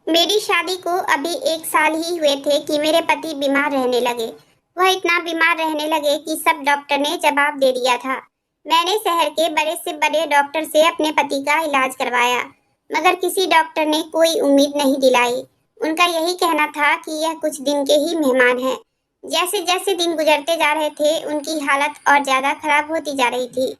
मेरी शादी को अभी 1 साल ही हुए थे कि मेरे पति बीमार रहने लगे। वह इतना बीमार रहने लगे कि सब डॉक्टर ने जवाब दे दिया था। मैंने शहर के बड़े से बड़े डॉक्टर से अपने पति का इलाज करवाया, मगर किसी डॉक्टर ने कोई उम्मीद नहीं दिलाई। उनका यही कहना था कि यह कुछ दिन के ही मेहमान हैं। जैसे जैसे दिन गुजरते जा रहे थे, उनकी हालत और ज्यादा खराब होती जा रही थी।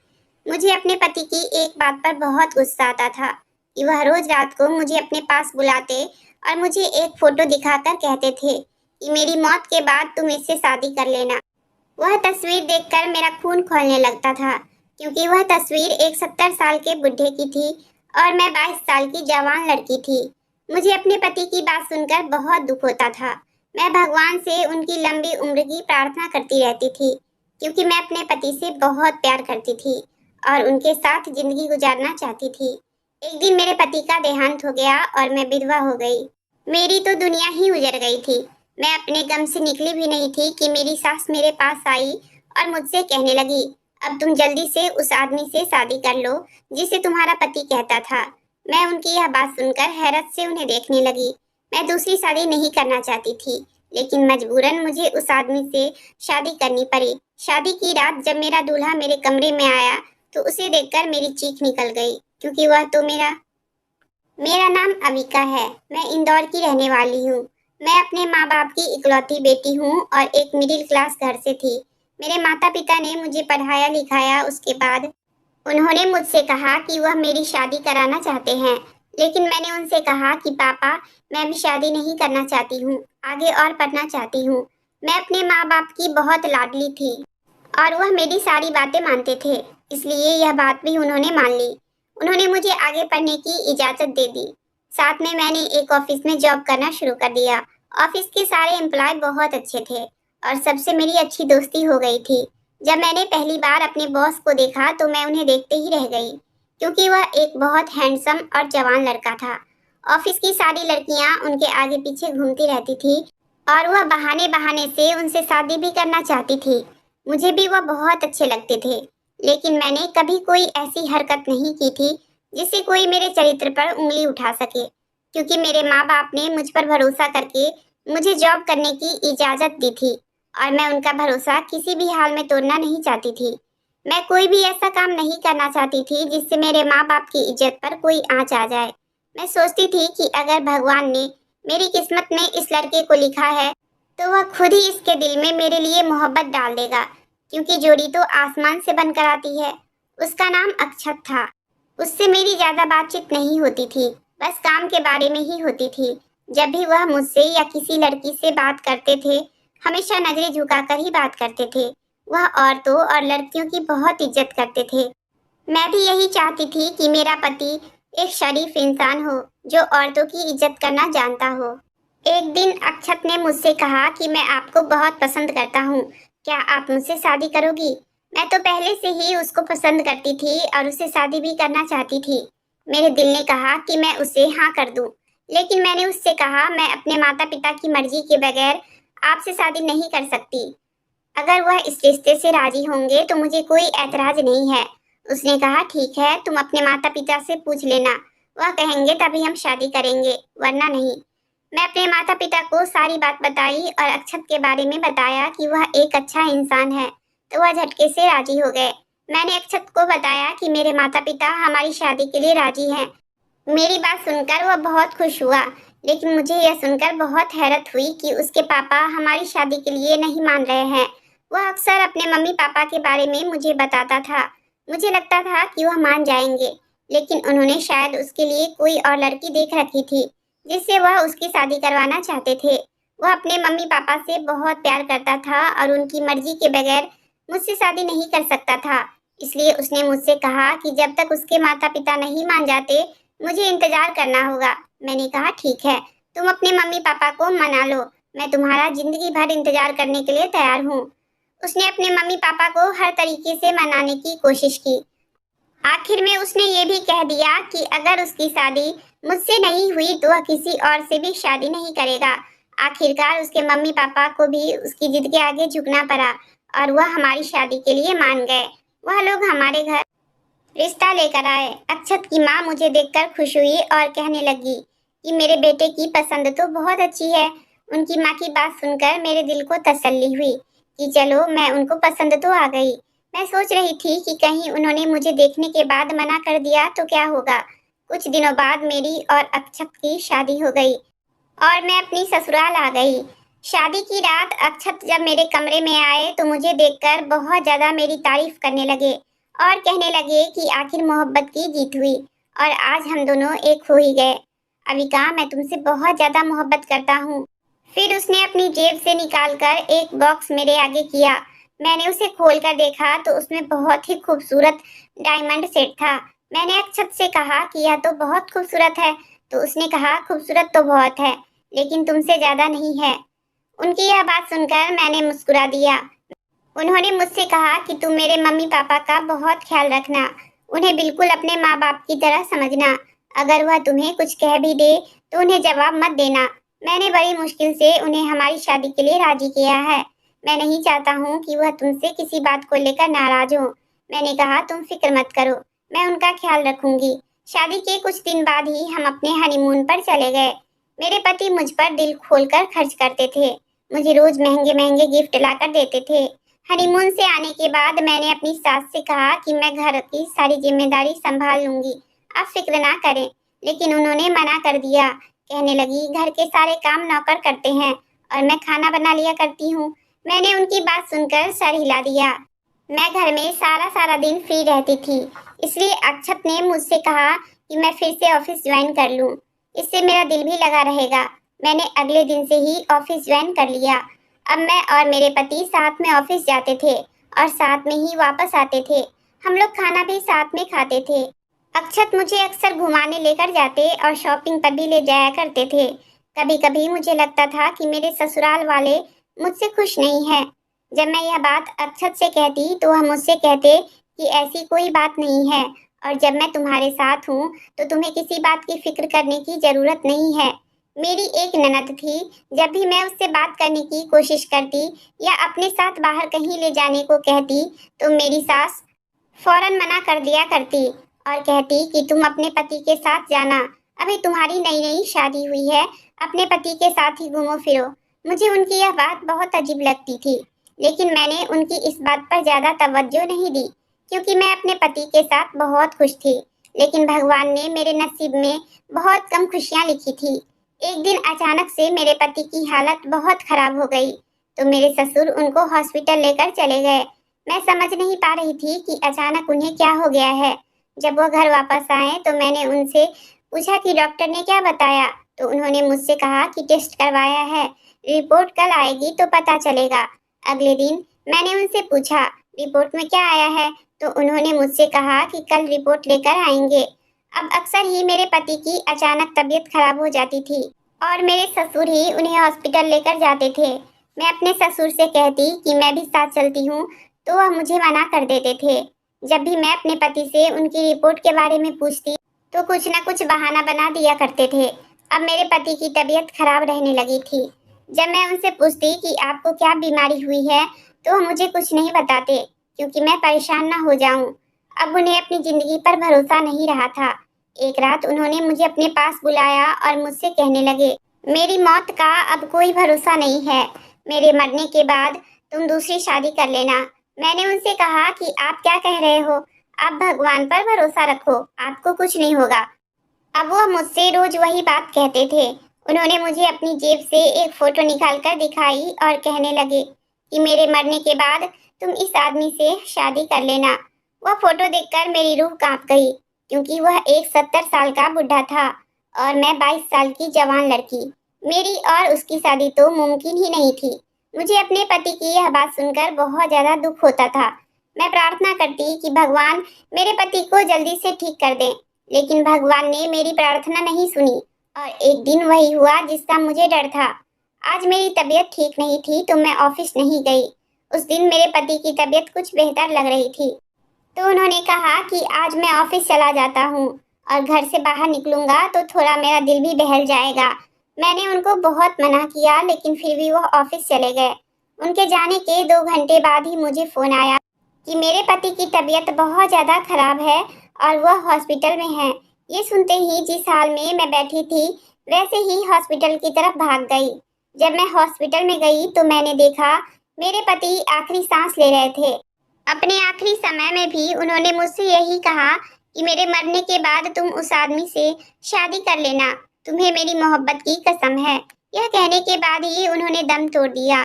मुझे अपने पति की एक बात पर बहुत गुस्सा आता था कि वह रोज रात को मुझे अपने पास बुलाते और मुझे एक फोटो दिखाकर कहते थे कि मेरी मौत के बाद तुम इससे शादी कर लेना। वह तस्वीर देखकर मेरा खून खौलने लगता था, क्योंकि वह तस्वीर एक 70 साल के बुढ़े की थी और मैं 22 साल की जवान लड़की थी। मुझे अपने पति की बात सुनकर बहुत दुख होता था। मैं भगवान से उनकी लंबी उम्र की प्रार्थना करती रहती थी, क्योंकि मैं अपने पति से बहुत प्यार करती थी और उनके साथ जिंदगी गुजारना चाहती थी। एक दिन मेरे पति का देहांत हो गया और मैं विधवा हो गई। मेरी तो दुनिया ही उजड़ गई थी। मैं अपने गम से निकली भी नहीं थी कि मेरी सास मेरे पास आई और मुझसे कहने लगी, अब तुम जल्दी से उस आदमी से शादी कर लो जिसे तुम्हारा पति कहता था। मैं उनकी यह बात सुनकर हैरत से उन्हें देखने लगी। मैं दूसरी शादी नहीं करना चाहती थी, लेकिन मजबूरन मुझे उस आदमी से शादी करनी पड़ी। शादी की रात जब मेरा दूल्हा मेरे कमरे में आया तो उसे देखकर मेरी चीख निकल गई, क्योंकि वह तो मेरा नाम अविका है। मैं इंदौर की रहने वाली हूँ। मैं अपने माँ बाप की इकलौती बेटी हूँ और एक मिडिल क्लास घर से थी। मेरे माता पिता ने मुझे पढ़ाया लिखाया। उसके बाद उन्होंने मुझसे कहा कि वह मेरी शादी कराना चाहते हैं, लेकिन मैंने उनसे कहा कि पापा, मैं भी शादी नहीं करना चाहती हूँ, आगे और पढ़ना चाहती हूँ। मैं अपने माँ बाप की बहुत लाडली थी और वह मेरी सारी बातें मानते थे, इसलिए यह बात भी उन्होंने मान ली। उन्होंने मुझे आगे पढ़ने की इजाज़त दे दी। साथ में मैंने एक ऑफिस में जॉब करना शुरू कर दिया। ऑफिस के सारे एम्प्लॉय बहुत अच्छे थे और सबसे मेरी अच्छी दोस्ती हो गई थी। जब मैंने पहली बार अपने बॉस को देखा तो मैं उन्हें देखते ही रह गई, क्योंकि वह एक बहुत हैंडसम और जवान लड़का था। ऑफिस की सारी लड़कियां उनके आगे पीछे घूमती रहती थी और वह बहाने बहाने से उनसे शादी भी करना चाहती थी। मुझे भी वह बहुत अच्छे लगते थे, लेकिन मैंने कभी कोई ऐसी हरकत नहीं की थी जिससे कोई मेरे चरित्र पर उंगली उठा सके, क्योंकि मेरे माँ बाप ने मुझ पर भरोसा करके मुझे जॉब करने की इजाज़त दी थी और मैं उनका भरोसा किसी भी हाल में तोड़ना नहीं चाहती थी। मैं कोई भी ऐसा काम नहीं करना चाहती थी जिससे मेरे माँ बाप की इज्जत पर कोई आँच आ जाए। मैं सोचती थी कि अगर भगवान ने मेरी किस्मत में इस लड़के को लिखा है तो वह खुद ही इसके दिल में मेरे लिए मोहब्बत डाल देगा, क्योंकि जोड़ी तो आसमान से बनकर आती है। उसका नाम अक्षत था। उससे मेरी ज्यादा बातचीत नहीं होती थी, बस काम के बारे में ही होती थी। जब भी वह मुझसे या किसी लड़की से बात करते थे, हमेशा नजरें झुकाकर ही बात करते थे। वह औरतों और लड़कियों की बहुत इज्जत करते थे। मैं भी यही चाहती थी कि मेरा पति एक शरीफ इंसान हो, जो औरतों की इज्जत करना जानता हो। एक दिन अक्षत ने मुझसे कहा कि मैं आपको बहुत पसंद करता हूँ, क्या आप मुझसे शादी करोगी? मैं तो पहले से ही उसको पसंद करती थी और उससे शादी भी करना चाहती थी। मेरे दिल ने कहा कि मैं उसे हाँ कर दूं, लेकिन मैंने उससे कहा, मैं अपने माता पिता की मर्जी के बगैर आपसे शादी नहीं कर सकती। अगर वह इस रिश्ते से राजी होंगे तो मुझे कोई ऐतराज नहीं है। उसने कहा, ठीक है, तुम अपने माता पिता से पूछ लेना, वह कहेंगे तभी हम शादी करेंगे, वरना नहीं। मैं अपने माता पिता को सारी बात बताई और अक्षत के बारे में बताया कि वह एक अच्छा इंसान है, तो वह झटके से राजी हो गए। मैंने अक्षत को बताया कि मेरे माता पिता हमारी शादी के लिए राजी हैं। मेरी बात सुनकर वह बहुत खुश हुआ, लेकिन मुझे यह सुनकर बहुत हैरत हुई कि उसके पापा हमारी शादी के लिए नहीं मान रहे हैं। वह अक्सर अपने मम्मी पापा के बारे में मुझे बताता था। मुझे लगता था कि वह मान जाएंगे, लेकिन उन्होंने शायद उसके लिए कोई और लड़की देख रखी थी जिससे वह उसकी शादी करवाना चाहते थे। वह अपने मम्मी पापा से बहुत प्यार करता था और उनकी मर्जी के बगैर मुझसे शादी नहीं कर सकता था। इसलिए उसने मुझसे कहा कि जब तक उसके माता पिता नहीं मान जाते, मुझे इंतजार करना होगा। मैंने कहा, ठीक है, तुम अपने मम्मी पापा को मना लो, मैं तुम्हारा जिंदगी भर इंतजार करने के लिए तैयार हूँ। उसने अपने मम्मी पापा को हर तरीके से मनाने की कोशिश की। आखिर में उसने ये भी कह दिया कि अगर उसकी शादी मुझसे नहीं हुई तो वह किसी और से भी शादी नहीं करेगा। आखिरकार उसके मम्मी पापा को भी उसकी जिद के आगे झुकना पड़ा और वह हमारी शादी के लिए मान गए। वह लोग हमारे घर रिश्ता लेकर आए। अक्षत की माँ मुझे देखकर खुश हुई और कहने लगी कि मेरे बेटे की पसंद तो बहुत अच्छी है। उनकी माँ की बात सुनकर मेरे दिल को तसल्ली हुई कि चलो मैं उनको पसंद तो आ गई। मैं सोच रही थी कि कहीं उन्होंने मुझे देखने के बाद मना कर दिया तो क्या होगा। कुछ दिनों बाद मेरी और अक्षत की शादी हो गई और मैं अपनी ससुराल आ गई। शादी की रात अक्षत जब मेरे कमरे में आए तो मुझे देखकर बहुत ज़्यादा मेरी तारीफ करने लगे और कहने लगे कि आखिर मोहब्बत की जीत हुई और आज हम दोनों एक हो ही गए। अविका, मैं तुमसे बहुत ज़्यादा मोहब्बत करता हूँ। फिर उसने अपनी जेब से निकालकर एक बॉक्स मेरे आगे किया। मैंने उसे खोलकर देखा तो उसमें बहुत ही खूबसूरत डायमंड सेट था। मैंने अक्षत से कहा कि यह तो बहुत खूबसूरत है, तो उसने कहा खूबसूरत तो बहुत है, लेकिन तुमसे ज्यादा नहीं है। उनकी यह बात सुनकर मैंने मुस्कुरा दिया। उन्होंने मुझसे कहा कि तुम मेरे मम्मी पापा का बहुत ख्याल रखना, उन्हें बिल्कुल अपने माँ बाप की तरह समझना। अगर वह तुम्हें कुछ कह भी दे तो उन्हें जवाब मत देना। मैंने बड़ी मुश्किल से उन्हें हमारी शादी के लिए राजी किया है। मैं नहीं चाहता हूँ कि वह तुमसे किसी बात को लेकर नाराज हो। मैंने कहा तुम फिक्र मत करो, मैं उनका ख्याल रखूंगी। शादी के कुछ दिन बाद ही हम अपने हनीमून पर चले गए। मेरे पति मुझ पर दिल खोलकर खर्च करते थे, मुझे रोज महंगे महंगे गिफ्ट लाकर देते थे। हनीमून से आने के बाद मैंने अपनी सास से कहा कि मैं घर की सारी जिम्मेदारी संभाल लूंगी, आप फिक्र ना करें। लेकिन उन्होंने मना कर दिया। कहने लगी घर के सारे काम नौकर करते हैं और मैं खाना बना लिया करती हूँ। मैंने उनकी बात सुनकर सर हिला दिया। मैं घर में सारा सारा दिन फ्री रहती थी, इसलिए अक्षत ने मुझसे कहा कि मैं फिर से ऑफिस ज्वाइन कर लूँ, इससे मेरा दिल भी लगा रहेगा। मैंने अगले दिन से ही ऑफिस ज्वाइन कर लिया। अब मैं और मेरे पति साथ में ऑफिस जाते थे और साथ में ही वापस आते थे। हम लोग खाना भी साथ में खाते थे। अक्षत मुझे अक्सर घुमाने लेकर जाते और शॉपिंग पर भी ले जाया करते थे। कभी कभी मुझे लगता था कि मेरे ससुराल वाले मुझसे खुश नहीं हैं। जब मैं यह बात अक्षत से कहती तो वह मुझसे कहते कि ऐसी कोई बात नहीं है और जब मैं तुम्हारे साथ हूँ तो तुम्हें किसी बात की फिक्र करने की जरूरत नहीं है। मेरी एक ननद थी, जब भी मैं उससे बात करने की कोशिश करती या अपने साथ बाहर कहीं ले जाने को कहती तो मेरी सास फौरन मना कर दिया करती और कहती कि तुम अपने पति के साथ जाना, अभी तुम्हारी नई नई शादी हुई है, अपने पति के साथ ही घूमो फिरो। मुझे उनकी यह बात बहुत अजीब लगती थी, लेकिन मैंने उनकी इस बात पर ज्यादा तवज्जो नहीं दी क्योंकि मैं अपने पति के साथ बहुत खुश थी। लेकिन भगवान ने मेरे नसीब में बहुत कम खुशियां लिखी थी। एक दिन अचानक से मेरे पति की हालत बहुत खराब हो गई तो मेरे ससुर उनको हॉस्पिटल लेकर चले गए। मैं समझ नहीं पा रही थी कि अचानक उन्हें क्या हो गया है। जब वो घर वापस आए तो मैंने उनसे पूछा कि डॉक्टर ने क्या बताया, तो उन्होंने मुझसे कहा कि टेस्ट करवाया है, रिपोर्ट कल आएगी तो पता चलेगा। अगले दिन मैंने उनसे पूछा रिपोर्ट में क्या आया है, तो उन्होंने मुझसे कहा कि कल रिपोर्ट लेकर आएंगे। अब अक्सर ही मेरे पति की अचानक तबीयत खराब हो जाती थी और मेरे ससुर ही उन्हें हॉस्पिटल लेकर जाते थे। मैं अपने ससुर से कहती कि मैं भी साथ चलती हूँ तो वह मुझे मना कर देते थे। जब भी मैं अपने पति से उनकी रिपोर्ट के बारे में पूछती तो कुछ न कुछ बहाना बना दिया करते थे। अब मेरे पति की तबीयत खराब रहने लगी थी। जब मैं उनसे पूछती कि आपको क्या बीमारी हुई है तो वो मुझे कुछ नहीं बताते क्योंकि मैं परेशान ना हो जाऊं। अब उन्हें अपनी जिंदगी पर भरोसा नहीं रहा था। एक रात उन्होंने मुझे अपने पास बुलाया और मुझसे कहने लगे मेरी मौत का अब कोई भरोसा नहीं है, मेरे मरने के बाद तुम दूसरी शादी कर लेना। मैंने उनसे कहा कि आप क्या कह रहे हो, आप भगवान पर भरोसा रखो, आपको कुछ नहीं होगा। अब वो मुझसे रोज वही बात कहते थे। उन्होंने मुझे अपनी जेब से एक फोटो निकाल कर दिखाई और कहने लगे कि मेरे मरने के बाद तुम इस आदमी से शादी कर लेना। वह फोटो देखकर मेरी रूह कांप गई क्योंकि वह एक 70 साल का बुढ़ा था और मैं 22 साल की जवान लड़की। मेरी और उसकी शादी तो मुमकिन ही नहीं थी। मुझे अपने पति की यह बात सुनकर बहुत ज्यादा दुख होता था। मैं प्रार्थना करती कि भगवान मेरे पति को जल्दी से ठीक कर दें, लेकिन भगवान ने मेरी प्रार्थना नहीं सुनी और एक दिन वही हुआ जिसका मुझे डर था। आज मेरी तबीयत ठीक नहीं थी तो मैं ऑफिस नहीं गई। उस दिन मेरे पति की तबीयत कुछ बेहतर लग रही थी तो उन्होंने कहा कि आज मैं ऑफिस चला जाता हूँ और घर से बाहर निकलूंगा तो थोड़ा मेरा दिल भी बहल जाएगा। मैंने उनको बहुत मना किया लेकिन फिर भी वो ऑफिस चले गए। उनके जाने के 2 घंटे बाद ही मुझे फोन आया कि मेरे पति की तबीयत बहुत ज़्यादा खराब है और वह हॉस्पिटल में है। ये सुनते ही जिस हाल में मैं बैठी थी वैसे ही हॉस्पिटल की तरफ भाग गई। जब मैं हॉस्पिटल में गई तो मैंने देखा मेरे पति आखिरी सांस ले रहे थे। अपने आखिरी समय में भी उन्होंने मुझसे यही कहा कि मेरे मरने के बाद तुम उस आदमी से शादी कर लेना, तुम्हें मेरी मोहब्बत की कसम है। यह कहने के बाद ही उन्होंने दम तोड़ दिया।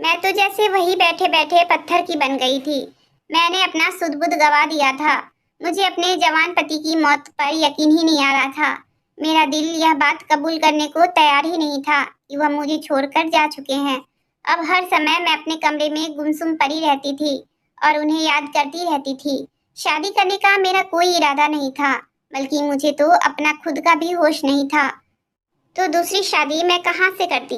मैं तो जैसे वही बैठे बैठे पत्थर की बन गई थी। मैंने अपना सुध बुध गवा दिया था। मुझे अपने जवान पति की मौत पर यकीन ही नहीं आ रहा था। मेरा दिल यह बात कबूल करने को तैयार ही नहीं था कि वह मुझे छोड़कर जा चुके हैं। अब हर समय मैं अपने कमरे में गुमसुम पड़ी रहती थी और उन्हें याद करती रहती थी। शादी करने का मेरा कोई इरादा नहीं था, बल्कि मुझे तो अपना खुद का भी होश नहीं था। तो दूसरी शादी मैं कहाँ से करती?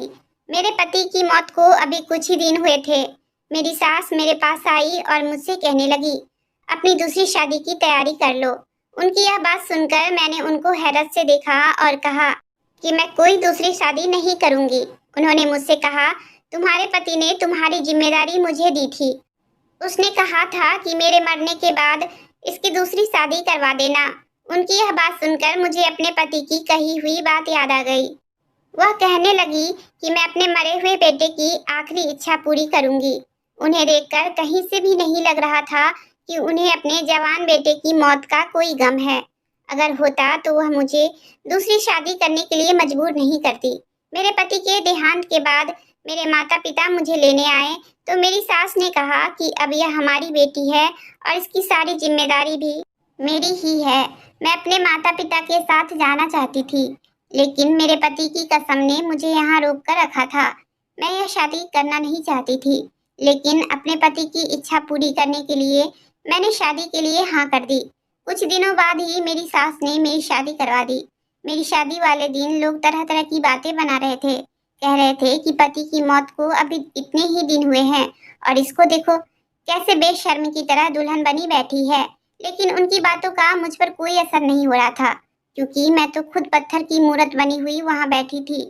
मेरे पति की मौत को अभी कुछ ही दिन हुए थे। मेरी सास मेरे पास आई और मुझसे कहने लगी, अपनी दूसरी शादी की तैयारी कर लो। उनकी यह बात सुनकर मैंने उनको हैरत से देखा और कहा कि मैं कोई दूसरी शादी नहीं करूंगी। उन्होंने मुझसे कहा, तुम्हारे पति ने तुम्हारी जिम्मेदारी मुझे दी थी। उसने कहा था कि मेरे मरने के बाद इसकी दूसरी शादी करवा देना। उनकी यह बात सुनकर मुझे अपने पति की कही हुई बात याद आ गई। वह कहने लगी कि मैं अपने मरे हुए बेटे की आखिरी इच्छा पूरी करूंगी। उन्हें देखकर कहीं से भी नहीं लग रहा था कि उन्हें अपने जवान बेटे की मौत का कोई गम है। अगर होता तो वह मुझे दूसरी शादी करने के लिए मजबूर नहीं करती। मेरे पति के देहांत के बाद मेरे माता पिता मुझे लेने आए तो मेरी सास ने कहा कि अब यह हमारी बेटी है और इसकी सारी जिम्मेदारी भी मेरी ही है। मैं अपने माता पिता के साथ जाना चाहती थी, लेकिन मेरे पति की कसम ने मुझे यहाँ रोक कर रखा था। मैं यह शादी करना नहीं चाहती थी, लेकिन अपने पति की इच्छा पूरी करने के लिए मैंने शादी के लिए हाँ कर दी। कुछ दिनों बाद ही मेरी सास ने मेरी शादी करवा दी। मेरी शादी वाले दिन लोग तरह तरह की बातें बना रहे थे। कह रहे थे कि पति की मौत को अभी इतने ही दिन हुए हैं और इसको देखो कैसे बेशर्मी की तरह दुल्हन बनी बैठी है। लेकिन उनकी बातों का मुझ पर कोई असर नहीं हो रहा था, क्योंकि मैं तो खुद पत्थर की मूरत बनी हुई वहां बैठी थी।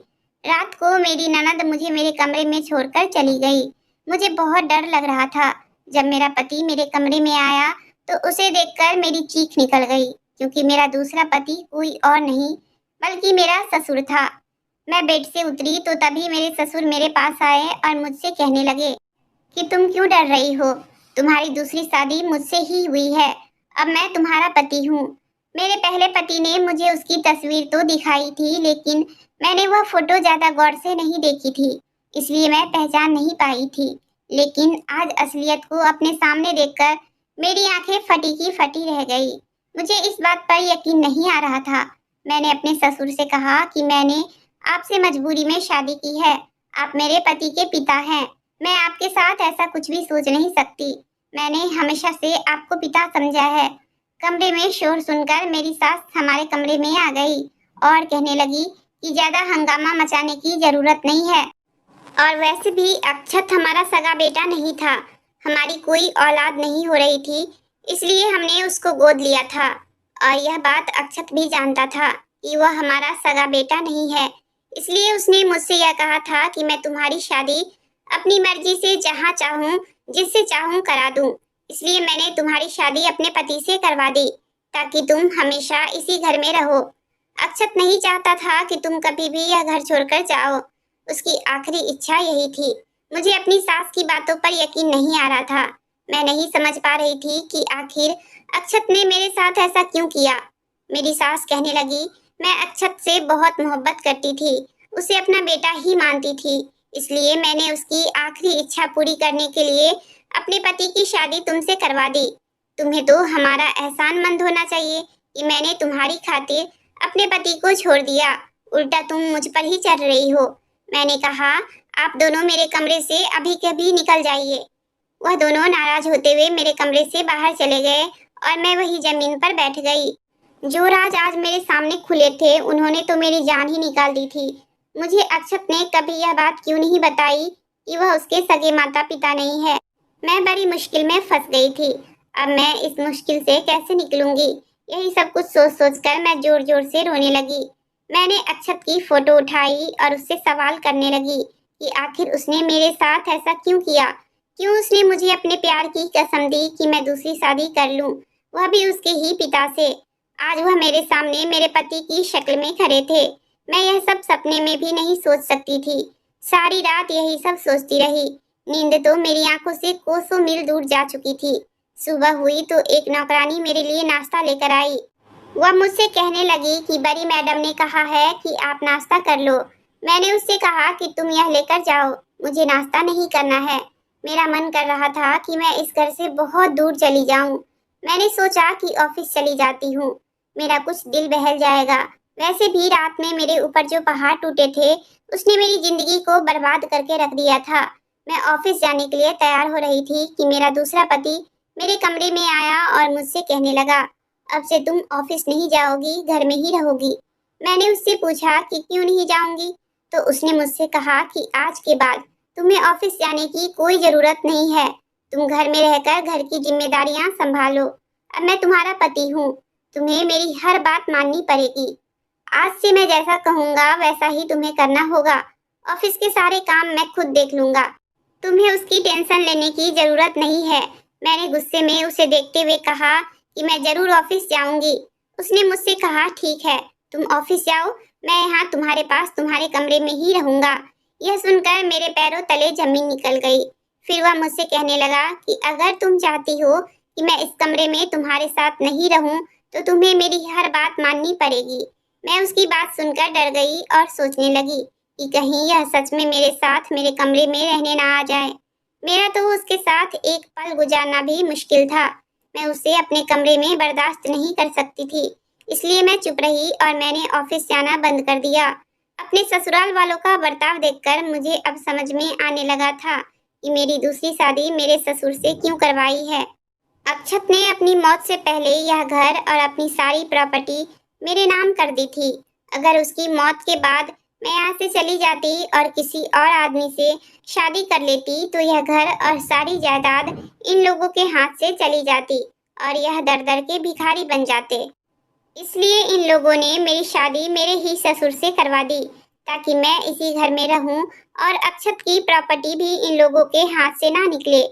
रात को मेरी ननद मुझे मेरे कमरे में छोड़कर चली गई। मुझे बहुत डर लग रहा था। जब मेरा पति मेरे कमरे में आया तो उसे देखकर मेरी चीख निकल गई, क्योंकि मेरा दूसरा पति कोई और नहीं बल्कि मेरा ससुर था। मैं बेड से उतरी तो तभी मेरे ससुर मेरे पास आए और मुझसे कहने लगे कि तुम क्यों डर रही हो? तुम्हारी दूसरी शादी मुझसे ही हुई है। अब मैं तुम्हारा पति हूँ। मेरे पहले पति ने मुझे उसकी तस्वीर तो दिखाई थी, लेकिन मैंने वह फोटो ज्यादा गौर से नहीं देखी थी, इसलिए मैं पहचान नहीं पाई थी। लेकिन आज असलियत को अपने सामने देखकर मेरी आंखें फटी की फटी रह गई। मुझे इस बात पर यकीन नहीं आ रहा था। मैंने अपने ससुर से कहा कि मैंने आपसे मजबूरी में शादी की है। आप मेरे पति के पिता हैं। मैं आपके साथ ऐसा कुछ भी सोच नहीं सकती। मैंने हमेशा से आपको पिता समझा है। कमरे में शोर सुनकर मेरी सास हमारे कमरे में आ गई और कहने लगी कि ज्यादा हंगामा मचाने की जरूरत नहीं है, और वैसे भी अक्षत हमारा सगा बेटा नहीं था। हमारी कोई औलाद नहीं हो रही थी, इसलिए हमने उसको गोद लिया था। और यह बात अक्षत भी जानता था कि वह हमारा सगा बेटा नहीं है। इसलिए उसने मुझसे यह कहा था कि मैं तुम्हारी शादी अपनी मर्जी से जहाँ चाहूँ जिससे चाहूँ करा दूँ। इसलिए मैंने तुम्हारी शादी अपने पति से करवा दी, ताकि तुम हमेशा इसी घर में रहो। अक्षत नहीं चाहता था कि तुम कभी भी यह घर छोड़कर जाओ। उसकी आखिरी इच्छा यही थी। मुझे अपनी सास की बातों पर यकीन नहीं आ रहा था। मैं नहीं समझ पा रही थी कि आखिर अक्षत ने मेरे साथ ऐसा क्यों किया। मेरी सास कहने लगी, मैं अक्षत से बहुत मोहब्बत करती थी, उसे अपना बेटा ही मानती थी। इसलिए मैंने उसकी आखिरी इच्छा पूरी करने के लिए अपने पति की शादी तुमसे करवा दी। तुम्हें तो हमारा एहसानमंद होना चाहिए कि मैंने तुम्हारी खातिर अपने पति को छोड़ दिया। उल्टा तुम मुझ पर ही चढ़ रही हो। मैंने कहा, आप दोनों मेरे कमरे से अभी के अभी निकल जाइए। वह दोनों नाराज होते हुए मेरे कमरे से बाहर चले गए और मैं वही जमीन पर बैठ गई। जो राज आज मेरे सामने खुले थे, उन्होंने तो मेरी जान ही निकाल दी थी। मुझे अक्षत ने कभी यह बात क्यों नहीं बताई कि वह उसके सगे माता पिता नहीं है। मैं बड़ी मुश्किल में फंस गई थी। अब मैं इस मुश्किल से कैसे निकलूंगी, यही सब कुछ सोच सोच कर मैं जोर जोर से रोने लगी। मैंने अक्षत की फोटो उठाई और उससे सवाल करने लगी कि आखिर उसने मेरे साथ ऐसा क्यों किया। क्यों उसने मुझे अपने प्यार की कसम दी कि मैं दूसरी शादी कर लूं, वह भी उसके ही पिता से। आज वह मेरे सामने मेरे पति की शक्ल में खड़े थे। मैं यह सब सपने में भी नहीं सोच सकती थी। सारी रात यही सब सोचती रही। नींद तो मेरी आंखों से कोसों मील दूर जा चुकी थी। सुबह हुई तो एक नौकरानी मेरे लिए नाश्ता लेकर आई। वह मुझसे कहने लगी कि बड़ी मैडम ने कहा है कि आप नाश्ता कर लो। मैंने उससे कहा कि तुम यह लेकर जाओ, मुझे नाश्ता नहीं करना है। मेरा मन कर रहा था कि मैं इस घर से बहुत दूर चली जाऊं। मैंने सोचा कि ऑफिस चली जाती हूँ, मेरा कुछ दिल बहल जाएगा। वैसे भी रात में मेरे ऊपर जो पहाड़ टूटे थे, उसने मेरी जिंदगी को बर्बाद करके रख दिया था। मैं ऑफिस जाने के लिए तैयार हो रही थी कि मेरा दूसरा पति मेरे कमरे में आया और मुझसे कहने लगा, अब से तुम ऑफिस नहीं जाओगी, घर में ही रहोगी। मैंने उससे पूछा कि क्यों नहीं जाऊंगी, तो उसने मुझसे कहा कि आज के बाद तुम्हें ऑफिस जाने की कोई जरूरत नहीं है। तुम घर में रहकर घर की जिम्मेदारियां संभालो। अब मैं तुम्हारा पति हूँ, तुम्हें मेरी हर बात माननी पड़ेगी। आज से मैं जैसा कहूँगा वैसा ही तुम्हें करना होगा। ऑफिस के सारे काम मैं खुद देख लूंगा, तुम्हें उसकी टेंशन लेने की जरूरत नहीं है। मैंने गुस्से में उसे देखते हुए कहा कि मैं जरूर ऑफिस जाऊंगी। उसने मुझसे कहा, ठीक है, तुम ऑफिस जाओ, मैं यहाँ तुम्हारे पास तुम्हारे कमरे में ही रहूंगा। यह सुनकर मेरे पैरों तले जमीन निकल गई। फिर वह मुझसे कहने लगा कि अगर तुम चाहती हो कि मैं इस कमरे में तुम्हारे साथ नहीं रहूं, तो तुम्हें मेरी हर बात माननी पड़ेगी। मैं उसकी बात सुनकर डर गई और सोचने लगी कि कहीं यह सच में मेरे साथ मेरे कमरे में रहने ना आ जाए। मेरा तो उसके साथ एक पल गुजारना भी मुश्किल था। मैं उसे अपने कमरे में बर्दाश्त नहीं कर सकती थी, इसलिए मैं चुप रही और मैंने ऑफिस जाना बंद कर दिया। अपने ससुराल वालों का बर्ताव देखकर मुझे अब समझ में आने लगा था कि मेरी दूसरी शादी मेरे ससुर से क्यों करवाई है। अक्षत ने अपनी मौत से पहले यह घर और अपनी सारी प्रॉपर्टी मेरे नाम कर दी थी। अगर उसकी मौत के बाद मैं यहाँ से चली जाती और किसी और आदमी से शादी कर लेती, तो यह घर और सारी जायदाद इन लोगों के हाथ से चली जाती और यह दर दर के भिखारी बन जाते। इसलिए इन लोगों ने मेरी शादी मेरे ही ससुर से करवा दी, ताकि मैं इसी घर में रहूं और अक्षत की प्रॉपर्टी भी इन लोगों के हाथ से ना निकले,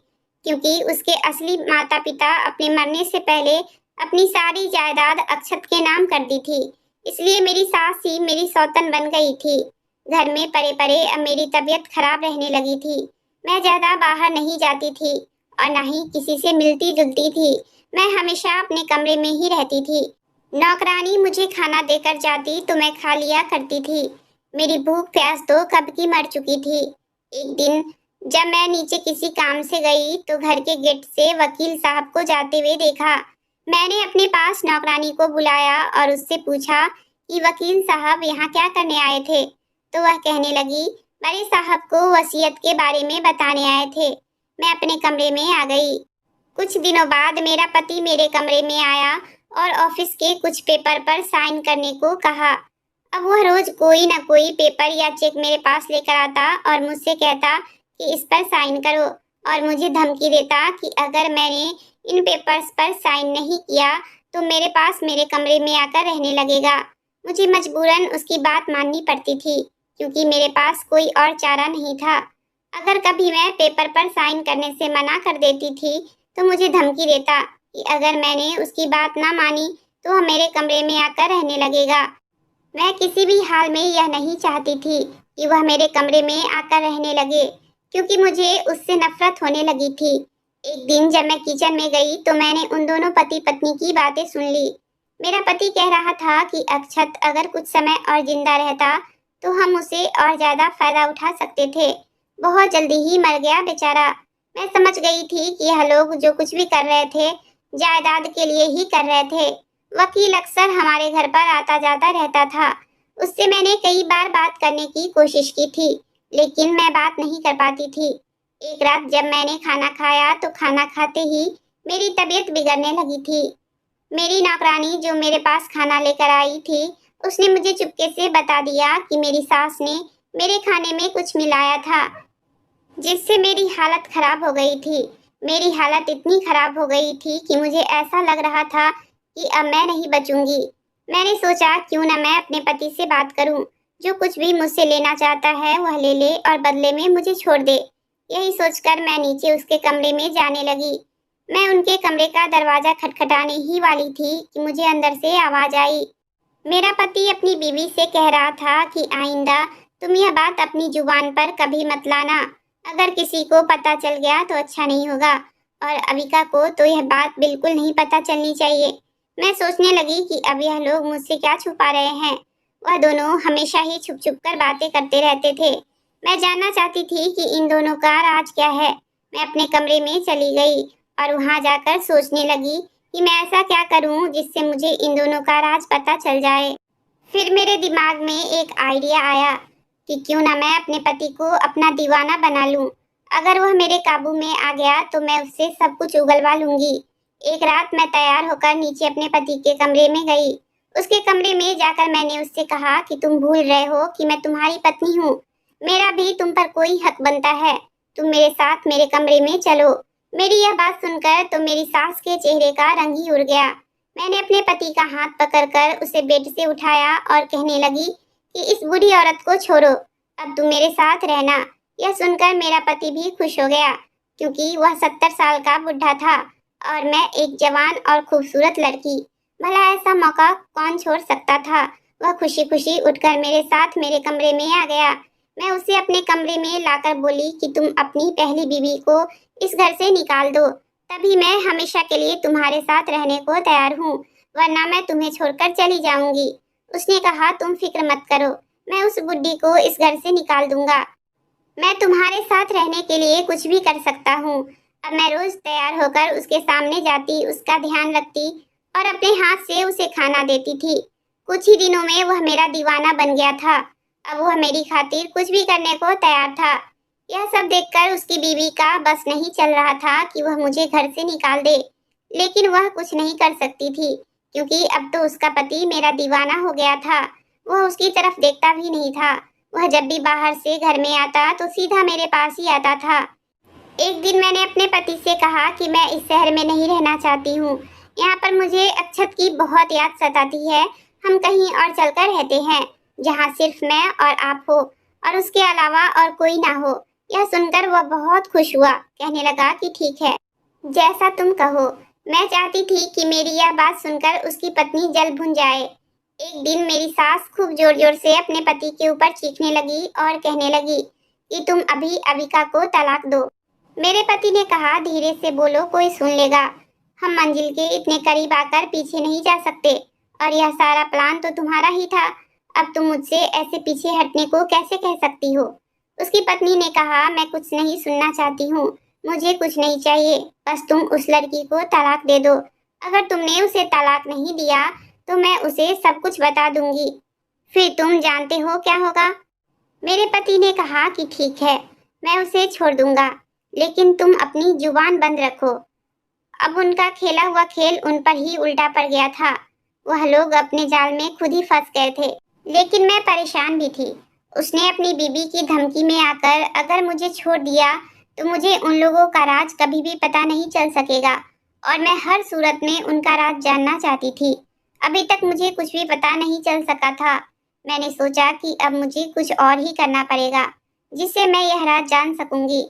क्योंकि उसके असली माता पिता अपने मरने से पहले अपनी सारी जायदाद अक्षत के नाम कर दी थी। इसलिए मेरी सास ही मेरी सौतन बन गई थी। घर में पड़े पड़े अब मेरी तबीयत खराब रहने लगी थी। मैं ज्यादा बाहर नहीं जाती थी और न ही किसी से मिलती जुलती थी। मैं हमेशा अपने कमरे में ही रहती थी। नौकरानी मुझे खाना देकर जाती तो मैं खा लिया करती थी। मेरी भूख प्यास तो कब की मर चुकी थी। एक दिन जब मैं नीचे किसी काम से गई तो घर के गेट से वकील साहब को जाते हुए देखा। मैंने अपने पास नौकरानी को बुलाया और उससे पूछा कि वकील साहब यहाँ क्या करने आए थे। तो वह कहने लगी, बड़े साहब को वसीयत के बारे में बताने आए थे। मैं अपने कमरे में आ गई। कुछ दिनों बाद मेरा पति मेरे कमरे में आया और ऑफिस के कुछ पेपर पर साइन करने को कहा। अब वह रोज कोई न कोई पेपर या चेक मेरे पास लेकर आता और मुझसे कहता कि इस पर साइन करो, और मुझे धमकी देता कि अगर मैंने इन पेपर्स पर साइन नहीं किया तो मेरे पास मेरे कमरे में आकर रहने लगेगा। मुझे मजबूरन उसकी बात माननी पड़ती थी, क्योंकि मेरे पास कोई और चारा नहीं था। अगर कभी मैं पेपर पर साइन करने से मना कर देती थी तो मुझे धमकी देता कि अगर मैंने उसकी बात ना मानी तो वह मेरे कमरे में आकर रहने लगेगा। मैं किसी भी हाल में यह नहीं चाहती थी कि वह मेरे कमरे में आकर रहने लगे, क्योंकि मुझे उससे नफरत होने लगी थी। एक दिन जब मैं किचन में गई तो मैंने उन दोनों पति पत्नी की बातें सुन ली। मेरा पति कह रहा था कि अक्षत अगर कुछ समय और जिंदा रहता तो हम उसे और ज्यादा फायदा उठा सकते थे। बहुत जल्दी ही मर गया बेचारा। मैं समझ गई थी कि यह लोग जो कुछ भी कर रहे थे जायदाद के लिए ही कर रहे थे। वकील अक्सर हमारे घर पर आता जाता रहता था। उससे मैंने कई बार बात करने की कोशिश की थी, लेकिन मैं बात नहीं कर पाती थी। एक रात जब मैंने खाना खाया तो खाना खाते ही मेरी तबीयत बिगड़ने लगी थी। मेरी नौकरानी जो मेरे पास खाना लेकर आई थी, उसने मुझे चुपके से बता दिया कि मेरी सास ने मेरे खाने में कुछ मिलाया था, जिससे मेरी हालत खराब हो गई थी। मेरी हालत इतनी खराब हो गई थी कि मुझे ऐसा लग रहा था कि अब मैं नहीं बचूंगी। मैंने सोचा क्यों न मैं अपने पति से बात करूं, जो कुछ भी मुझसे लेना चाहता है वह ले ले और बदले में मुझे छोड़ दे। यही सोचकर मैं नीचे उसके कमरे में जाने लगी। मैं उनके कमरे का दरवाजा खटखटाने ही वाली थी कि मुझे अंदर से आवाज आई। मेरा पति अपनी बीवी से कह रहा था कि आइंदा तुम यह बात अपनी जुबान पर कभी मत लाना। अगर किसी को पता चल गया तो अच्छा नहीं होगा, और अविका को तो यह बात बिल्कुल नहीं पता चलनी चाहिए। मैं सोचने लगी कि अब यह लोग मुझसे क्या छुपा रहे हैं। वह दोनों हमेशा ही छुप छुप कर बातें करते रहते थे। मैं जानना चाहती थी कि इन दोनों का राज क्या है। मैं अपने कमरे में चली गई और वहां जाकर सोचने लगी कि मैं ऐसा क्या करूं जिससे मुझे इन दोनों का राज पता चल जाए। फिर मेरे दिमाग में एक आइडिया आया कि क्यों ना मैं अपने पति को अपना दीवाना बना लूं। अगर वह मेरे काबू में आ गया तो मैं उससे सब कुछ उगलवा लूंगी। एक रात मैं तैयार होकर नीचे अपने पति के कमरे में गई। उसके कमरे में जाकर मैंने उससे कहा कि तुम भूल रहे हो कि मैं तुम्हारी पत्नी हूँ। मेरा भी तुम पर कोई हक बनता है। तुम मेरे साथ मेरे कमरे में चलो। मेरी यह बात सुनकर तो मेरी सास के चेहरे का रंग ही उड़ गया। मैंने अपने पति का हाथ पकड़कर उसे बेड से उठाया और कहने लगी कि इस बुरी औरत को छोड़ो, अब तुम मेरे साथ रहना। यह सुनकर मेरा पति भी खुश हो गया, क्योंकि वह 70 साल का बुढ़ा था और मैं एक जवान और खूबसूरत लड़की। भला ऐसा मौका कौन छोड़ सकता था। वह खुशी खुशी उठकर मेरे साथ मेरे कमरे में आ गया। मैं उसे अपने कमरे में लाकर बोली कि तुम अपनी पहली बीवी को इस घर से निकाल दो, तभी मैं हमेशा के लिए तुम्हारे साथ रहने को तैयार हूँ, वरना मैं तुम्हें छोड़कर चली जाऊंगी। उसने कहा तुम फिक्र मत करो, मैं उस बुड्ढी को इस घर से निकाल दूंगा। मैं तुम्हारे साथ रहने के लिए कुछ भी कर सकता हूँ। अब मैं रोज तैयार होकर उसके सामने जाती, उसका ध्यान रखती और अपने हाथ से उसे खाना देती थी। कुछ ही दिनों में वह मेरा दीवाना बन गया था। अब वह मेरी खातिर कुछ भी करने को तैयार था। यह सब देखकर उसकी बीवी का बस नहीं चल रहा था कि वह मुझे घर से निकाल दे, लेकिन वह कुछ नहीं कर सकती थी, क्योंकि अब तो उसका पति मेरा दीवाना हो गया था। वह उसकी तरफ देखता भी नहीं था। वह जब भी बाहर से घर में आता तो सीधा मेरे पास ही आता था। एक दिन मैंने अपने पति से कहा कि मैं इस शहर में नहीं रहना चाहती हूँ। यहाँ पर मुझे अक्षत की बहुत याद सताती है। हम कहीं और चलकर रहते हैं, जहाँ सिर्फ मैं और आप हो और उसके अलावा और कोई ना हो। यह सुनकर वह बहुत खुश हुआ, कहने लगा कि ठीक है, जैसा तुम कहो। मैं चाहती थी कि मेरी यह बात सुनकर उसकी पत्नी जल भुन जाए। एक दिन मेरी सास खूब जोर जोर से अपने पति के ऊपर चीखने लगी और कहने लगी कि तुम अभी अविका को तलाक दो। मेरे पति ने कहा धीरे से बोलो, कोई सुन लेगा। हम मंजिल के इतने करीब आकर पीछे नहीं जा सकते, और यह सारा प्लान तो तुम्हारा ही था। अब तुम मुझसे ऐसे पीछे हटने को कैसे कह सकती हो। उसकी पत्नी ने कहा मैं कुछ नहीं सुनना चाहती हूँ, मुझे कुछ नहीं चाहिए, बस तुम उस लड़की को तलाक दे दो। अगर तुमने उसे तलाक नहीं दिया तो मैं उसे सब कुछ बता दूंगी, फिर तुम जानते हो क्या होगा। मेरे पति ने कहा कि ठीक है, मैं उसे छोड़ दूंगा, लेकिन तुम अपनी जुबान बंद रखो। अब उनका खेला हुआ खेल उन पर ही उल्टा पड़ गया था। वह लोग अपने जाल में खुद ही फंस गए थे, लेकिन मैं परेशान भी थी। उसने अपनी बीबी की धमकी में आकर अगर मुझे छोड़ दिया तो मुझे उन लोगों का राज कभी भी पता नहीं चल सकेगा, और मैं हर सूरत में उनका राज जानना चाहती थी। अभी तक मुझे कुछ भी पता नहीं चल सका था। मैंने सोचा कि अब मुझे कुछ और ही करना पड़ेगा, जिससे मैं यह राज जान सकूंगी।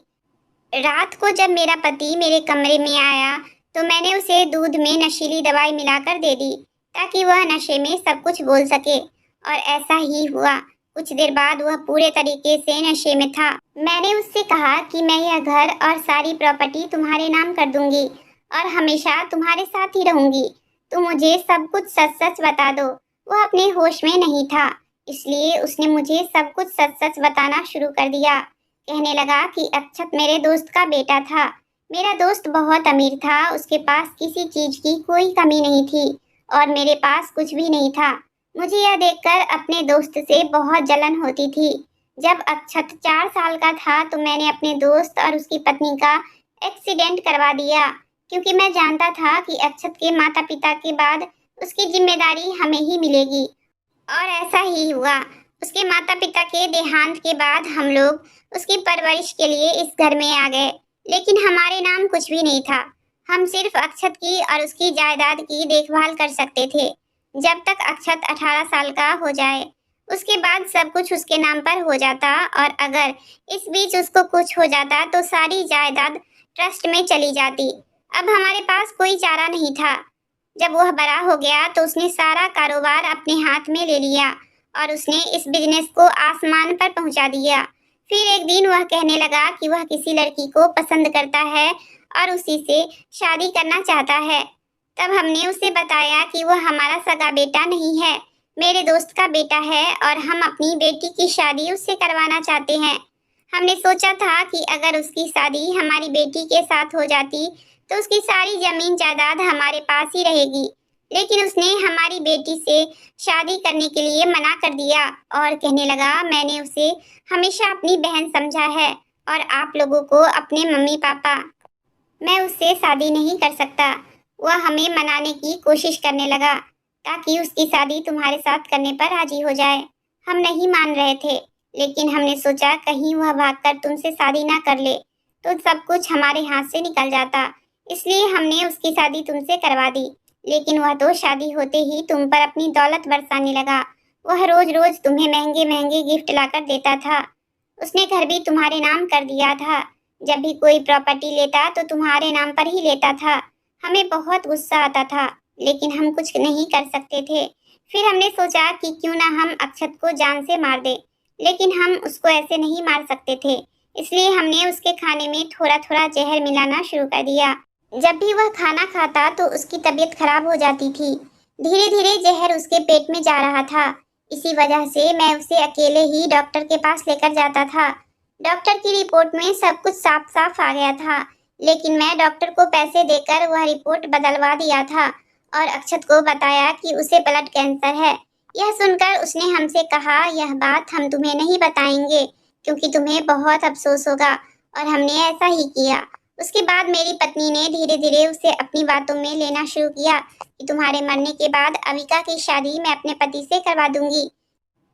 रात को जब मेरा पति मेरे कमरे में आया तो मैंने उसे दूध में नशीली दवाई मिलाकर दे दी, ताकि वह नशे में सब कुछ बोल सके, और ऐसा ही हुआ। कुछ देर बाद वह पूरे तरीके से नशे में था। मैंने उससे कहा कि मैं यह घर और सारी प्रॉपर्टी तुम्हारे नाम कर दूंगी और हमेशा तुम्हारे साथ ही रहूंगी। तुम मुझे सब कुछ सच सच बता दो। वह अपने होश में नहीं था, इसलिए उसने मुझे सब कुछ सच सच बताना शुरू कर दिया। कहने लगा कि अक्षत मेरे दोस्त का बेटा था। मेरा दोस्त बहुत अमीर था, उसके पास किसी चीज की कोई कमी नहीं थी और मेरे पास कुछ भी नहीं था। मुझे यह देखकर अपने दोस्त से बहुत जलन होती थी। जब अक्षत 4 साल का था तो मैंने अपने दोस्त और उसकी पत्नी का एक्सीडेंट करवा दिया, क्योंकि मैं जानता था कि अक्षत के माता पिता के बाद उसकी जिम्मेदारी हमें ही मिलेगी। और ऐसा ही हुआ। उसके माता पिता के देहांत के बाद हम लोग उसकी परवरिश के लिए इस घर में आ गए, लेकिन हमारे नाम कुछ भी नहीं था। हम सिर्फ अक्षत की और उसकी जायदाद की देखभाल कर सकते थे जब तक अक्षत 18 साल का हो जाए। उसके बाद सब कुछ उसके नाम पर हो जाता, और अगर इस बीच उसको कुछ हो जाता तो सारी जायदाद ट्रस्ट में चली जाती। अब हमारे पास कोई चारा नहीं था। जब वह बड़ा हो गया तो उसने सारा कारोबार अपने हाथ में ले लिया और उसने इस बिजनेस को आसमान पर पहुंचा दिया। फिर एक दिन वह कहने लगा कि वह किसी लड़की को पसंद करता है और उसी से शादी करना चाहता है। तब हमने उसे बताया कि वह हमारा सगा बेटा नहीं है, मेरे दोस्त का बेटा है और हम अपनी बेटी की शादी उससे करवाना चाहते हैं। हमने सोचा था कि अगर उसकी शादी हमारी बेटी के साथ हो जाती तो उसकी सारी जमीन जायदाद हमारे पास ही रहेगी, लेकिन उसने हमारी बेटी से शादी करने के लिए मना कर दिया और कहने लगा मैंने उसे हमेशा अपनी बहन समझा है और आप लोगों को अपने मम्मी पापा, मैं उससे शादी नहीं कर सकता। वह हमें मनाने की कोशिश करने लगा ताकि उसकी शादी तुम्हारे साथ करने पर राजी हो जाए। हम नहीं मान रहे थे, लेकिन हमने सोचा कहीं वह भागकर तुमसे शादी ना कर ले तो सब कुछ हमारे हाथ से निकल जाता, इसलिए हमने उसकी शादी तुमसे करवा दी। लेकिन वह तो शादी होते ही तुम पर अपनी दौलत बरसाने लगा। वह रोज रोज तुम्हें महंगे महंगे गिफ्ट लाकर देता था। उसने घर भी तुम्हारे नाम कर दिया था। जब भी कोई प्रॉपर्टी लेता तो तुम्हारे नाम पर ही लेता था। हमें बहुत गुस्सा आता था, लेकिन हम कुछ नहीं कर सकते थे। फिर हमने सोचा कि क्यों ना हम अक्षत को जान से मार दें, लेकिन हम उसको ऐसे नहीं मार सकते थे, इसलिए हमने उसके खाने में थोड़ा थोड़ा जहर मिलाना शुरू कर दिया। जब भी वह खाना खाता तो उसकी तबीयत खराब हो जाती थी। धीरे धीरे जहर उसके पेट में जा रहा था। इसी वजह से मैं उसे अकेले ही डॉक्टर के पास लेकर जाता था। डॉक्टर की रिपोर्ट में सब कुछ साफ साफ आ गया था, लेकिन मैं डॉक्टर को पैसे देकर वह रिपोर्ट बदलवा दिया था और अक्षत को बताया कि उसे ब्लड कैंसर है। यह सुनकर उसने हमसे कहा यह बात हम तुम्हें नहीं बताएंगे क्योंकि तुम्हें बहुत अफसोस होगा, और हमने ऐसा ही किया। उसके बाद मेरी पत्नी ने धीरे धीरे उसे अपनी बातों में लेना शुरू किया कि तुम्हारे मरने के बाद अविका की शादी मैं अपने पति से करवा दूंगी।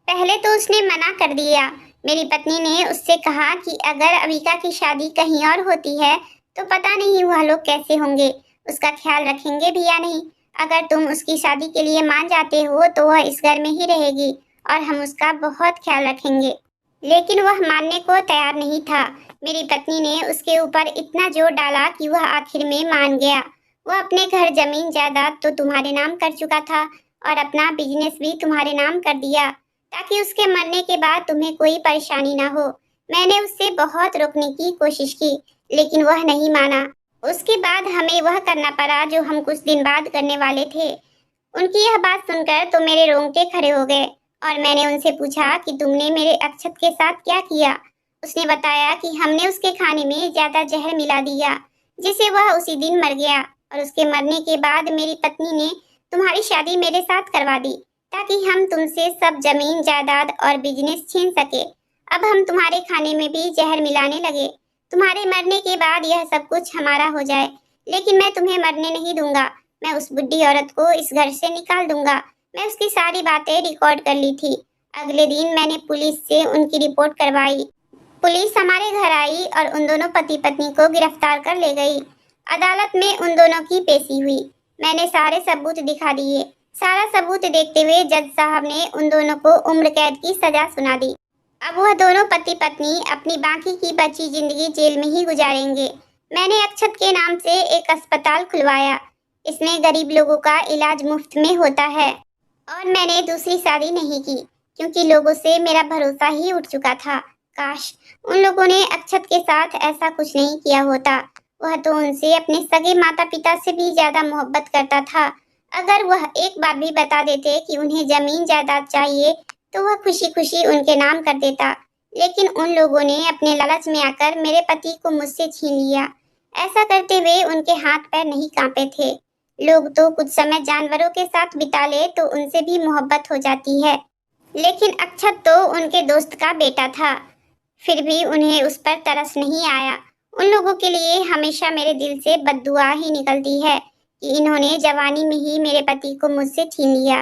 पहले तो उसने मना कर दिया। मेरी पत्नी ने उससे कहा कि अगर अविका की शादी कहीं और होती है तो पता नहीं वह लोग कैसे होंगे, उसका ख्याल रखेंगे भी या नहीं। अगर तुम उसकी शादी के लिए मान जाते हो तो वह इस घर में ही रहेगी और हम उसका बहुत ख्याल रखेंगे। लेकिन वह मानने को तैयार नहीं था। मेरी पत्नी ने उसके ऊपर इतना जोर डाला कि वह आखिर में मान गया। वह अपने घर जमीन जायदाद तो तुम्हारे नाम कर चुका था और अपना बिजनेस भी तुम्हारे नाम कर दिया ताकि उसके मरने के बाद तुम्हें कोई परेशानी ना हो। मैंने उससे बहुत रोकने की कोशिश की, लेकिन वह नहीं माना। उसके बाद हमें वह करना पड़ा जो हम कुछ दिन बाद करने वाले थे। उनकी यह बात सुनकर तो मेरे रोंगटे खड़े हो गए और मैंने उनसे पूछा कि तुमने मेरे अक्षत के साथ क्या किया। उसने बताया कि हमने उसके खाने में ज्यादा जहर मिला दिया जिससे वह उसी दिन मर गया, और उसके मरने के बाद मेरी पत्नी ने तुम्हारी शादी मेरे साथ करवा दी ताकि हम तुमसे सब जमीन जायदाद और बिजनेस छीन सके। अब हम तुम्हारे खाने में भी जहर मिलाने लगे, तुम्हारे मरने के बाद यह सब कुछ हमारा हो जाए। लेकिन मैं तुम्हें मरने नहीं दूंगा। मैं उस बुढ़ी औरत को इस घर से निकाल दूंगा। मैं उसकी सारी बातें रिकॉर्ड कर ली थी। अगले दिन मैंने पुलिस से उनकी रिपोर्ट करवाई। पुलिस हमारे घर आई और उन दोनों पति पत्नी को गिरफ्तार कर ले गई। अदालत में उन दोनों की पेशी हुई। मैंने सारे सबूत दिखा दिए। सारा सबूत देखते हुए जज साहब ने उन दोनों को उम्र कैद की सजा सुना दी। अब वह दोनों पति पत्नी अपनी बाकी की बची जिंदगी जेल में ही गुजारेंगे। मैंने अक्षत के नाम से एक अस्पताल खुलवाया। इसमें गरीब लोगों का इलाज मुफ्त में होता है। और मैंने दूसरी शादी नहीं की क्योंकि लोगों से मेरा भरोसा ही उठ चुका था। काश उन लोगों ने अक्षत के साथ ऐसा कुछ नहीं किया होता। वह तो उनसे अपने सगे माता पिता से भी ज्यादा मोहब्बत करता था। अगर वह एक बार भी बता देते कि उन्हें जमीन जायदाद चाहिए तो वह खुशी खुशी उनके नाम कर देता, लेकिन उन लोगों ने अपने लालच में आकर मेरे पति को मुझसे छीन लिया। ऐसा करते हुए उनके हाथ पैर नहीं कांपे थे। लोग तो कुछ समय जानवरों के साथ बिता ले तो उनसे भी मोहब्बत हो जाती है, लेकिन अक्षत तो उनके दोस्त का बेटा था। फिर भी उन्हें उस पर तरस नहीं आया। उन लोगों के लिए हमेशा मेरे दिल से बद्दुआ ही निकलती है कि इन्होंने जवानी में ही मेरे पति को मुझसे छीन लिया।